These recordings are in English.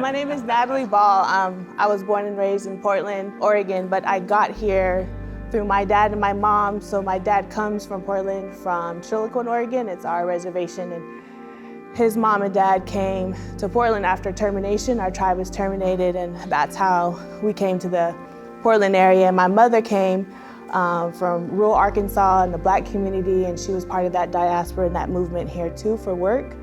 My name is Natalie Ball. I was born and raised in Portland, Oregon, but I got here through my dad and my mom. So my dad comes from Portland, from Chiloquin, Oregon. It's our reservation. And his mom and dad came to Portland after termination. Our tribe was terminated, and that's how we came to the Portland area. My mother came from rural Arkansas in the Black community, and she was part of that diaspora and that movement here too for work.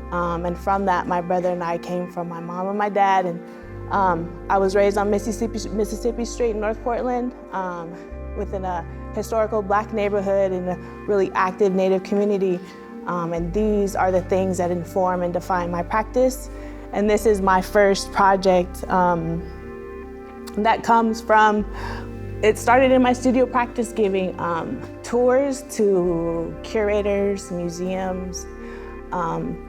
And from that, my brother and I came from my mom and my dad. And I was raised on Mississippi Street in North Portland, within a historical Black neighborhood and a really active Native community. And these are the things that inform and define my practice. And this is my first project that comes from, it started in my studio practice, giving tours to curators, museums,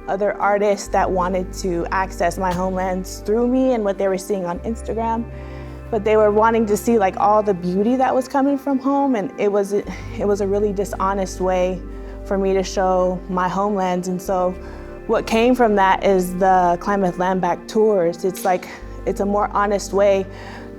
other artists that wanted to access my homelands through me and what they were seeing on Instagram. But they were wanting to see like all the beauty that was coming from home, and it was a really dishonest way for me to show my homelands. And so what came from that is the Klamath Land Back tours. It's a more honest way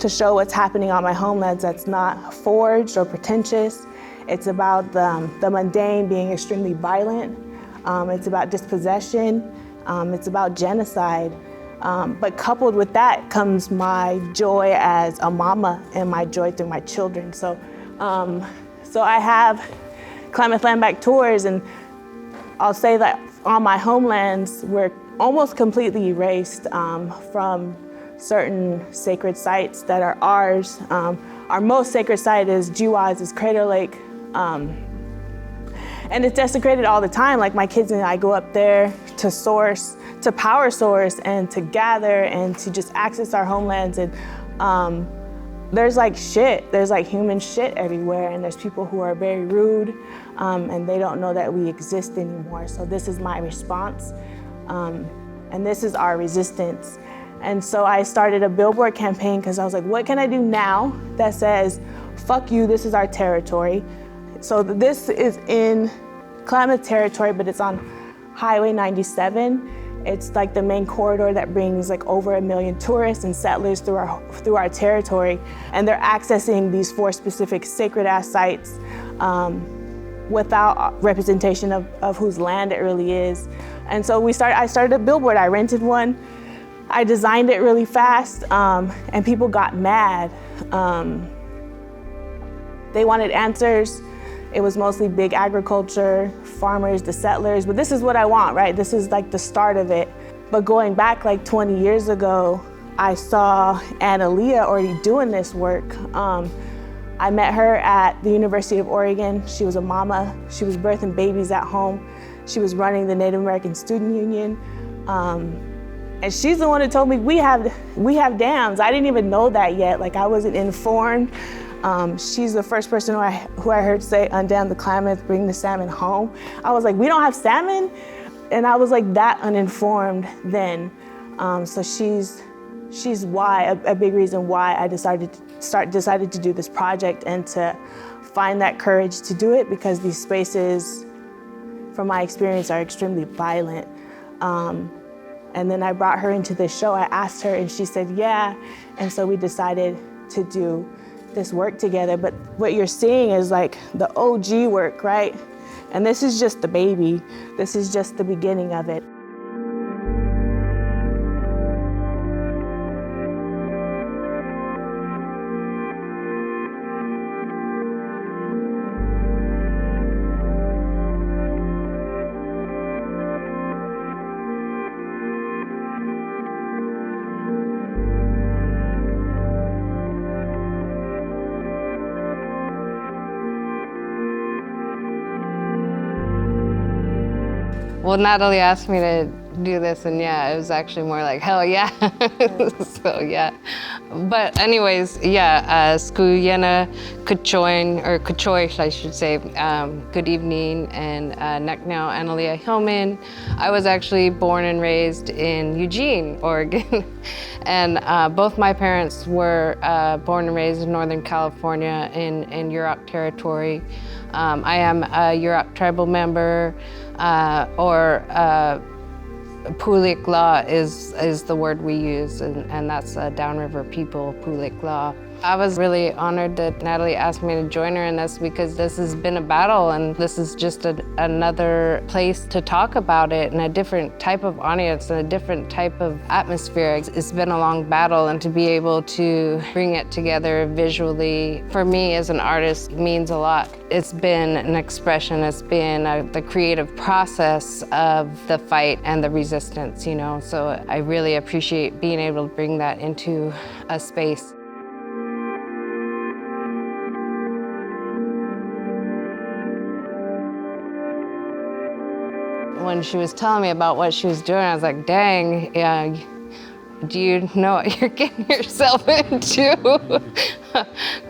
to show what's happening on my homelands that's not forged or pretentious. It's about the mundane being extremely violent. It's about dispossession. It's about genocide. But coupled with that comes my joy as a mama and my joy through my children. So I have Klamath Land Back tours, and I'll say that on my homelands, we're almost completely erased from certain sacred sites that are ours. Our most sacred site is Jiwa's, is Crater Lake. And it's desecrated all the time. Like my kids and I go up there to power source and to gather and to just access our homelands. And there's like shit, there's like human shit everywhere, and there's people who are very rude and they don't know that we exist anymore. So this is my response, and this is our resistance. And so I started a billboard campaign because I was like, what can I do now that says, fuck you, this is our territory. So this is in Klamath territory, but it's on Highway 97. It's like the main corridor that brings like over 1 million tourists and settlers through our territory. And they're accessing these 4 specific sacred ass sites without representation of whose land it really is. And so I started a billboard. I rented one. I designed it really fast, and people got mad. They wanted answers. It was mostly big agriculture, farmers, the settlers, but this is what I want, right? This is like the start of it. But going back like 20 years ago, I saw Annelia already doing this work. I met her at the University of Oregon. She was a mama. She was birthing babies at home. She was running the Native American Student Union. And she's the one who told me we have dams. I didn't even know that yet. Like I wasn't informed. She's the first person who I heard say, undam the Klamath, bring the salmon home. I was like, we don't have salmon? And I was like that uninformed then. So she's a big reason why I decided to do this project and to find that courage to do it, because these spaces, from my experience, are extremely violent. And then I brought her into this show. I asked her and she said, yeah. And so we decided to do this work together. But what you're seeing is like the OG work, right? And this is just the baby. This is just the beginning of it. Well, Natalie asked me to do this, and yeah, it was actually more like, hell yeah. So yeah. But anyways, yeah, Skuyena Kuchoin, or Kuchoish, I should say, good evening, and Neknau Annelia Hillman. I was actually born and raised in Eugene, Oregon. And both my parents were born and raised in Northern California in Yurok territory. I am a Yurok tribal member, or Pulik law is the word we use, and that's downriver people, Pulik law. I was really honored that Natalie asked me to join her in this because this has been a battle, and this is just another place to talk about it and a different type of audience and a different type of atmosphere. It's been a long battle, and to be able to bring it together visually, for me as an artist, means a lot. It's been an expression, it's been the creative process of the fight and the resistance, you know, so I really appreciate being able to bring that into a space. When she was telling me about what she was doing, I was like, dang, yeah, do you know what you're getting yourself into?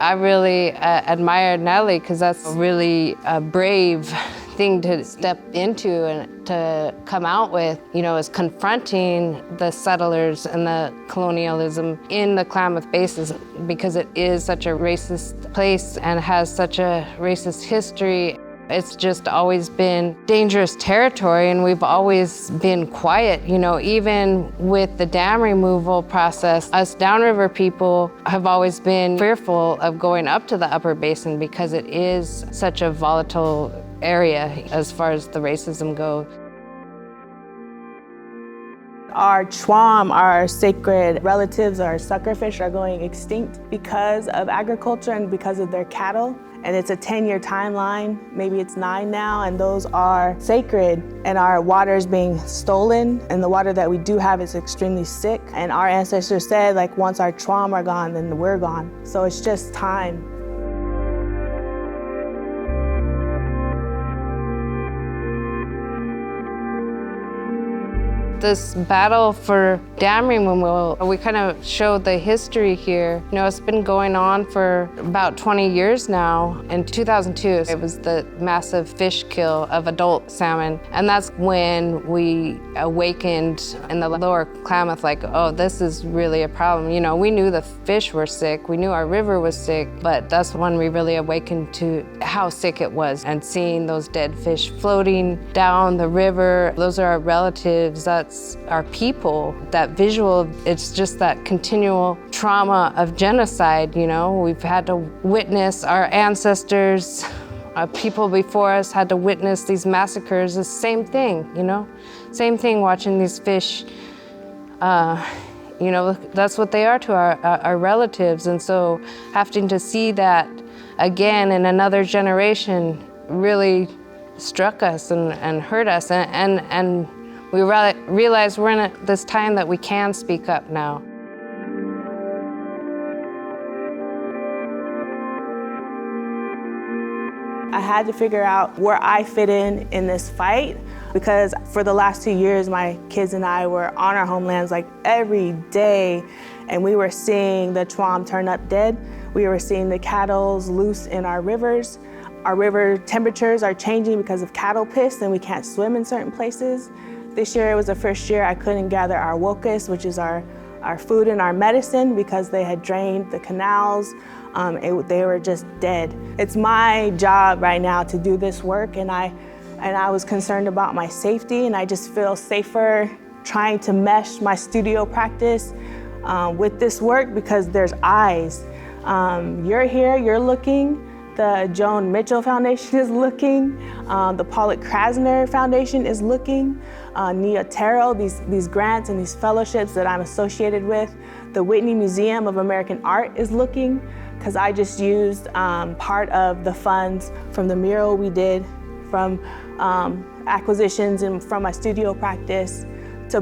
I really admired Natalie because that's a really brave thing to step into and to come out with, you know, is confronting the settlers and the colonialism in the Klamath Basin, because it is such a racist place and has such a racist history. It's just always been dangerous territory, and we've always been quiet. You know, even with the dam removal process, us downriver people have always been fearful of going up to the upper basin because it is such a volatile area as far as the racism goes. Our chwam, our sacred relatives, our suckerfish, are going extinct because of agriculture and because of their cattle. And it's a 10-year timeline, maybe it's 9 now, and those are sacred, and our water is being stolen, and the water that we do have is extremely sick. And our ancestors said, like, once our chwam are gone, then we're gone. So it's just time. This battle for dam removal, we kind of showed the history here. You know, it's been going on for about 20 years now. In 2002, it was the massive fish kill of adult salmon. And that's when we awakened in the lower Klamath, like, oh, this is really a problem. You know, we knew the fish were sick, we knew our river was sick, but that's when we really awakened to how sick it was. And seeing those dead fish floating down the river, those are our relatives, that's our people. That visual, it's just that continual trauma of genocide, you know. We've had to witness our ancestors, people before us had to witness these massacres. The same thing, you know. Same thing watching these fish, you know, that's what they are to our relatives. And so having to see that again in another generation really struck us and hurt us. And we realized we're in this time that we can speak up now. I had to figure out where I fit in this fight, because for the last 2 years, my kids and I were on our homelands like every day, and we were seeing the chwam turn up dead. We were seeing the cattle loose in our rivers. Our river temperatures are changing because of cattle piss, and we can't swim in certain places. This year, it was the first year I couldn't gather our wokus, which is our food and our medicine, because they had drained the canals. They were just dead. It's my job right now to do this work, and I was concerned about my safety, and I just feel safer trying to mesh my studio practice with this work because there's eyes. You're here, you're looking. The Joan Mitchell Foundation is looking. The Pollock Krasner Foundation is looking. Nia Terrell, these grants and these fellowships that I'm associated with. The Whitney Museum of American Art is looking, because I just used part of the funds from the mural we did, from acquisitions and from my studio practice to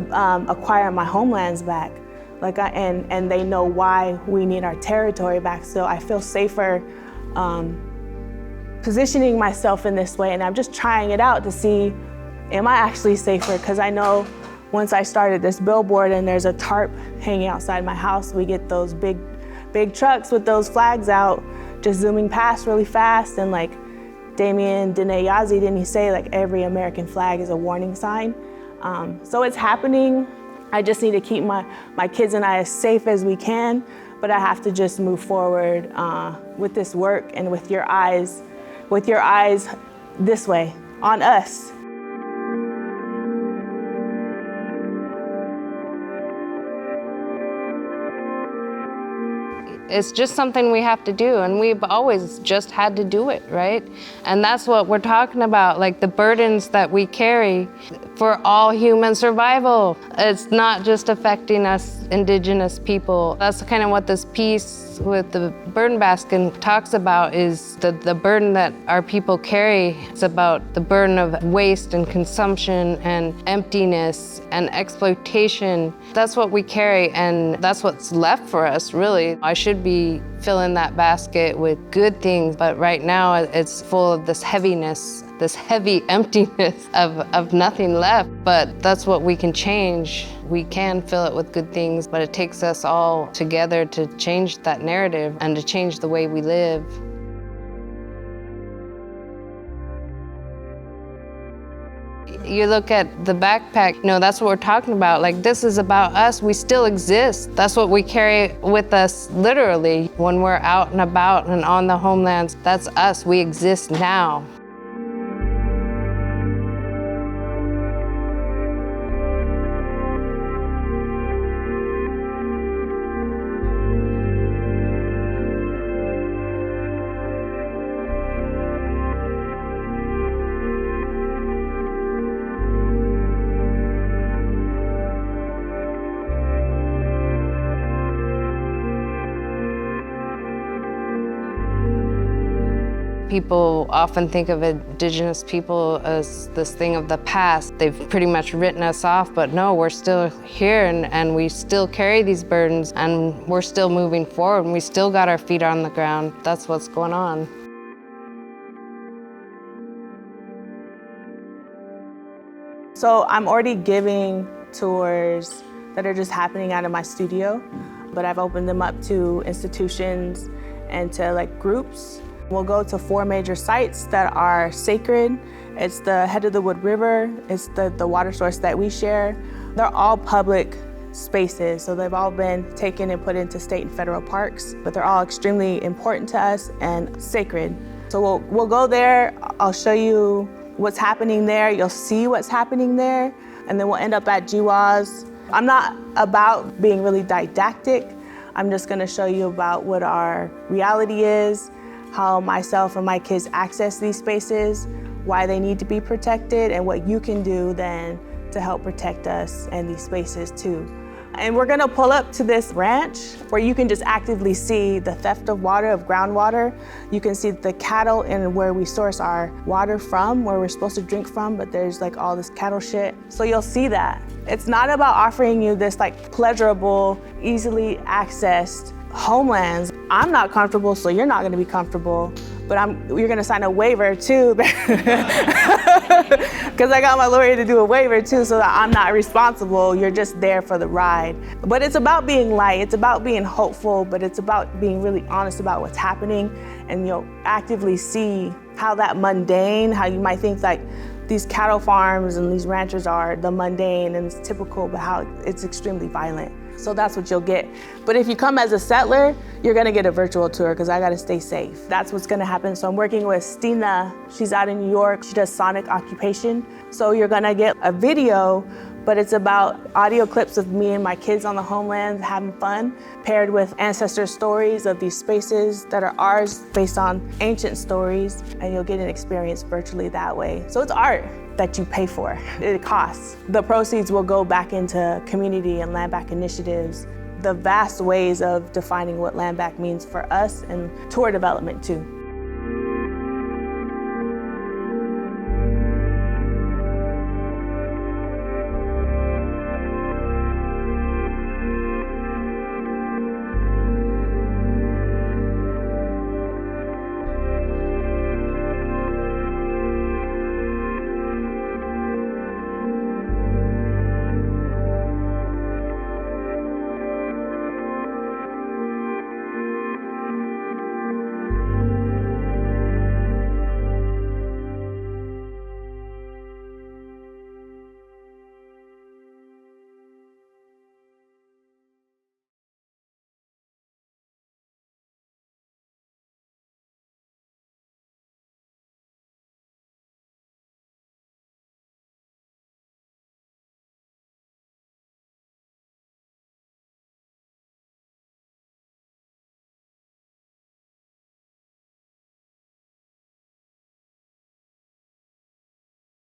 acquire my homelands back. And they know why we need our territory back, so I feel safer positioning myself in this way, and I'm just trying it out to see, am I actually safer? Because I know once I started this billboard and there's a tarp hanging outside my house, we get those big trucks with those flags out, just zooming past really fast, and like Damien Dene Yazi, didn't he say, like, every American flag is a warning sign? So it's happening. I just need to keep my kids and I as safe as we can, but I have to just move forward with this work and with your eyes this way, on us. It's just something we have to do, and we've always just had to do it, right? And that's what we're talking about, like the burdens that we carry for all human survival. It's not just affecting us indigenous people. That's kind of what this piece with the burden basket talks about, is the burden that our people carry. It's about the burden of waste and consumption and emptiness and exploitation. That's what we carry, and that's what's left for us, really. I should be filling that basket with good things, but right now it's full of this heaviness, this heavy emptiness of nothing left. But that's what we can change. We can fill it with good things, but it takes us all together to change that narrative and to change the way we live. You look at the backpack, that's what we're talking about. Like, this is about us. We still exist. That's what we carry with us, literally. When we're out and about and on the homelands, that's us. We exist now. People often think of indigenous people as this thing of the past. They've pretty much written us off, but no, we're still here, and we still carry these burdens, and we're still moving forward, and we still got our feet on the ground. That's what's going on. So I'm already giving tours that are just happening out of my studio, but I've opened them up to institutions and to groups. We'll go to 4 major sites that are sacred. It's the Head of the Wood River, it's the water source that we share. They're all public spaces, so they've all been taken and put into state and federal parks, but they're all extremely important to us and sacred. So we'll go there, I'll show you what's happening there, you'll see what's happening there, and then we'll end up at GWAS. I'm not about being really didactic, I'm just gonna show you about what our reality is, how myself and my kids access these spaces, why they need to be protected, and what you can do then to help protect us and these spaces too. And we're gonna pull up to this ranch where you can just actively see the theft of water, of groundwater. You can see the cattle and where we source our water from, where we're supposed to drink from, but there's all this cattle shit. So you'll see that. It's not about offering you this pleasurable, easily accessed homelands. I'm not comfortable, so you're not gonna be comfortable, but you're gonna sign a waiver too, because I got my lawyer to do a waiver too, so that I'm not responsible, you're just there for the ride. But it's about being light, it's about being hopeful, but it's about being really honest about what's happening, and you'll actively see how that mundane, how you might think these cattle farms and these ranchers are the mundane and it's typical, but how it's extremely violent. So that's what you'll get. But if you come as a settler, you're gonna get a virtual tour because I gotta stay safe. That's what's gonna happen. So I'm working with Stina. She's out in New York. She does sonic occupation. So you're gonna get a video, but it's about audio clips of me and my kids on the homeland having fun, paired with ancestor stories of these spaces that are ours based on ancient stories, and you'll get an experience virtually that way. So it's art that you pay for. It costs. The proceeds will go back into community and land back initiatives, the vast ways of defining what land back means for us, and tour development too.